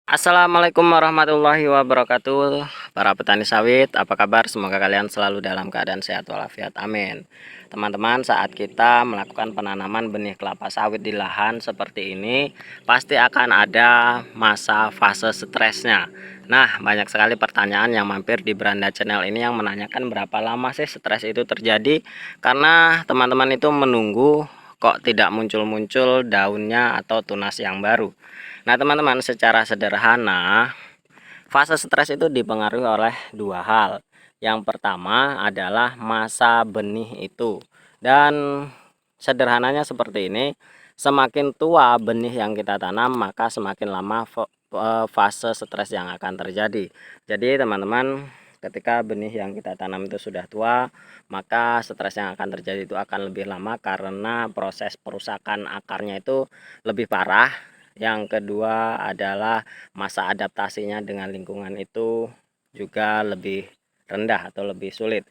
Assalamualaikum warahmatullahi wabarakatuh. Para petani sawit, apa kabar? Semoga kalian selalu dalam keadaan sehat walafiat. Amin. Teman-teman, saat kita melakukan penanaman benih kelapa sawit di lahan seperti ini, pasti akan ada masa fase stresnya. Nah, banyak sekali pertanyaan yang mampir di Beranda Channel ini yang menanyakan berapa lama sih stres itu terjadi, karena teman-teman itu menunggu kok tidak muncul-muncul daunnya atau tunas yang baru. Nah, teman-teman, secara sederhana, fase stres itu dipengaruhi oleh dua hal. Yang pertama adalah masa benih itu. Dan sederhananya seperti ini, semakin tua benih yang kita tanam, maka semakin lama fase stres yang akan terjadi. Jadi, teman-teman, ketika benih yang kita tanam itu sudah tua, maka stres yang akan terjadi itu akan lebih lama karena proses perusakan akarnya itu lebih parah. Yang kedua adalah masa adaptasinya dengan lingkungan itu juga lebih rendah atau lebih sulit.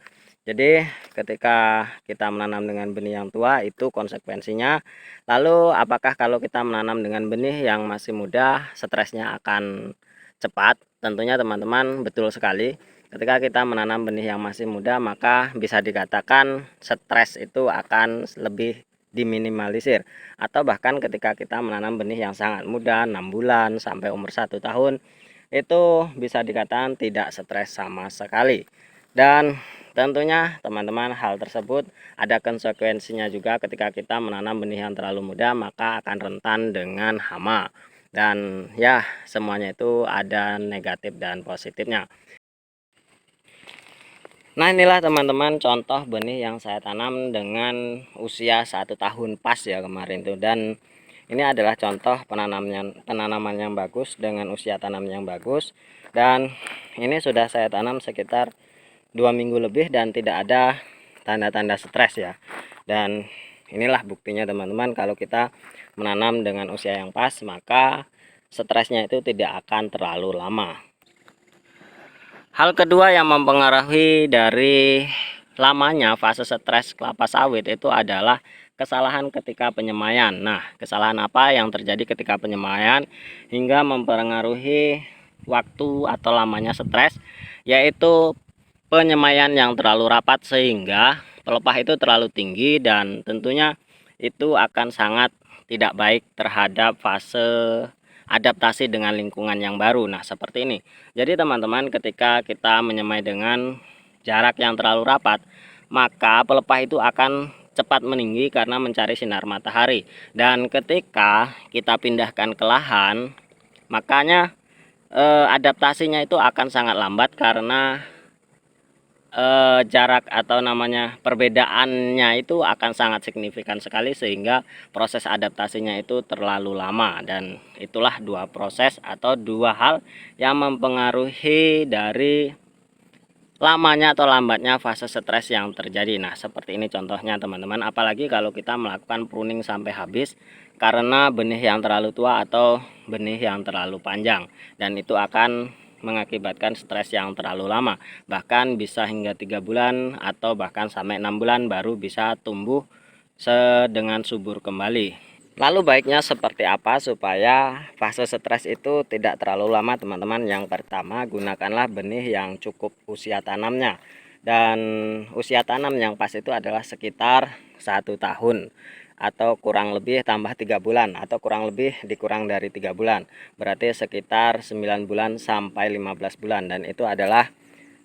Jadi ketika kita menanam dengan benih yang tua itu konsekuensinya. Lalu apakah kalau kita menanam dengan benih yang masih muda stresnya akan cepat? Tentunya teman-teman betul sekali. Ketika kita menanam benih yang masih muda, maka bisa dikatakan stres itu akan lebih diminimalisir. Atau bahkan ketika kita menanam benih yang sangat muda, 6 bulan sampai umur 1 tahun, itu bisa dikatakan tidak stres sama sekali. Dan tentunya teman-teman, hal tersebut ada konsekuensinya juga. Ketika kita menanam benih yang terlalu muda, maka akan rentan dengan hama. Dan ya, semuanya itu ada negatif dan positifnya. Nah, inilah teman-teman contoh benih yang saya tanam dengan usia 1 tahun pas ya kemarin tuh. Dan ini adalah contoh penanaman yang bagus dengan usia tanam yang bagus. Dan ini sudah saya tanam sekitar 2 minggu lebih dan tidak ada tanda-tanda stres ya. Dan inilah buktinya teman-teman, kalau kita menanam dengan usia yang pas, maka stresnya itu tidak akan terlalu lama. Hal kedua yang mempengaruhi dari lamanya fase stres kelapa sawit itu adalah kesalahan ketika penyemaian. Nah, kesalahan apa yang terjadi ketika penyemaian hingga mempengaruhi waktu atau lamanya stres, yaitu penyemaian yang terlalu rapat sehingga pelepah itu terlalu tinggi, dan tentunya itu akan sangat tidak baik terhadap fase adaptasi dengan lingkungan yang baru. Nah, seperti ini. Jadi teman-teman, ketika kita menyemai dengan jarak yang terlalu rapat, maka pelepah itu akan cepat meninggi karena mencari sinar matahari. Dan ketika kita pindahkan ke lahan, makanya adaptasinya itu akan sangat lambat karena jarak atau namanya perbedaannya itu akan sangat signifikan sekali, sehingga proses adaptasinya itu terlalu lama. Dan itulah dua proses atau dua hal yang mempengaruhi dari lamanya atau lambatnya fase stres yang terjadi. Nah, seperti ini contohnya teman-teman, apalagi kalau kita melakukan pruning sampai habis karena benih yang terlalu tua atau benih yang terlalu panjang, dan itu akan mengakibatkan stres yang terlalu lama, bahkan bisa hingga 3 bulan atau bahkan sampai 6 bulan baru bisa tumbuh dengan subur kembali. Lalu baiknya seperti apa supaya fase stres itu tidak terlalu lama teman-teman? Yang pertama, gunakanlah benih yang cukup usia tanamnya. Dan usia tanam yang pas itu adalah sekitar 1 tahun atau kurang lebih tambah 3 bulan, atau kurang lebih dikurang dari 3 bulan, berarti sekitar 9 bulan sampai 15 bulan. Dan itu adalah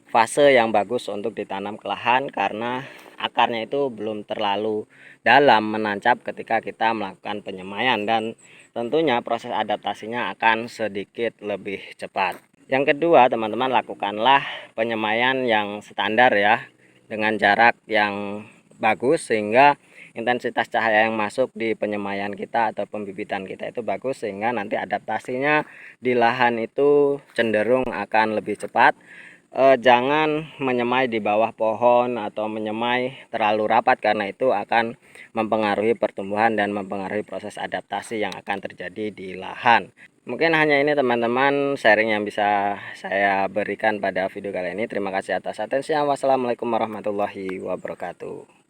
fase yang bagus untuk ditanam ke lahan karena akarnya itu belum terlalu dalam menancap ketika kita melakukan penyemaian, dan tentunya proses adaptasinya akan sedikit lebih cepat. Yang kedua, teman-teman, lakukanlah penyemaian yang standar ya, dengan jarak yang bagus sehingga intensitas cahaya yang masuk di penyemaian kita atau pembibitan kita itu bagus, sehingga nanti adaptasinya di lahan itu cenderung akan lebih cepat. Jangan menyemai di bawah pohon atau menyemai terlalu rapat, karena itu akan mempengaruhi pertumbuhan dan mempengaruhi proses adaptasi yang akan terjadi di lahan. Mungkin hanya ini teman-teman sharing yang bisa saya berikan pada video kali ini. Terima kasih atas atensinya. Wassalamualaikum warahmatullahi wabarakatuh.